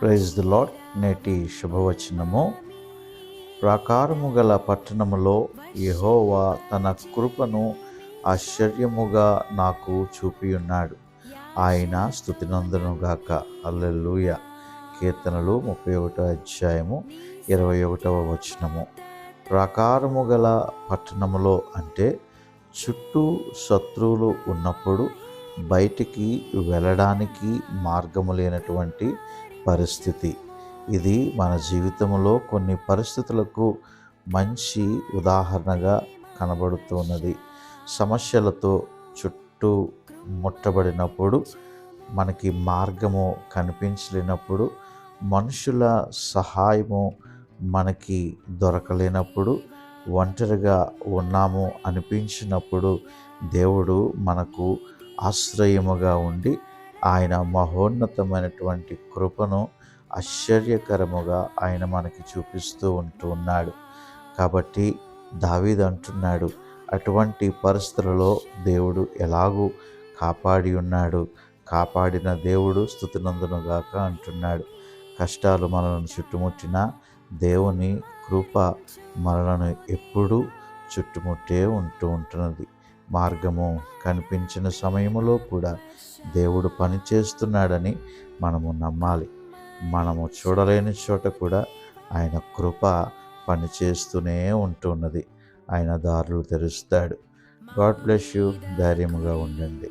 Praise the lord. నేటి శుభవచనము. ప్రాకారము గల పట్టణములో యెహోవా తన కృపను ఆశ్చర్యముగా నాకు చూపియున్నాడు. ఆయన స్తుతినందునుగాక. హల్లెలూయా. కీర్తనలు 31 అధ్యాయము 21వ వచనము. ప్రాకారము గల పట్టణములో అంటే చుట్టూ శత్రువులు ఉన్నప్పుడు బయటికి వెళ్ళడానికి మార్గము లేనటువంటి పరిస్థితి. ఇది మన జీవితంలో కొన్ని పరిస్థితులకు మంచి ఉదాహరణగా కనబడుతున్నది. సమస్యలతో చుట్టూ ముట్టబడినప్పుడు, మనకి మార్గము కనిపించలేనప్పుడు, మనుషుల సహాయము మనకి దొరకలేనప్పుడు, ఒంటరిగా ఉన్నాము అనిపించినప్పుడు దేవుడు మనకు ఆశ్రయముగా ఉండి ఆయన మహోన్నతమైనటువంటి కృపను ఆశ్చర్యకరముగా ఆయన మనకి చూపిస్తూ ఉన్నాడు. కాబట్టి దావీదు అంటున్నాడు, అటువంటి పరిస్థితులలో దేవుడు ఎలాగూ కాపాడి ఉన్నాడు, కాపాడిన దేవుడు స్తుతినందునుగాక అంటున్నాడు. కష్టాలు మనలను చుట్టుముట్టినా దేవుని కృప మనలను ఎప్పుడూ చుట్టుముట్టే ఉంటున్నది. మార్గము కనిపించిన సమయంలో కూడా దేవుడు పనిచేస్తున్నాడని మనము నమ్మాలి. మనము చూడలేని చోట కూడా ఆయన కృప పనిచేస్తూనే ఉంటున్నది. ఆయన దారులు తెరుస్తాడు. God bless you. ధైర్యముగా ఉండండి.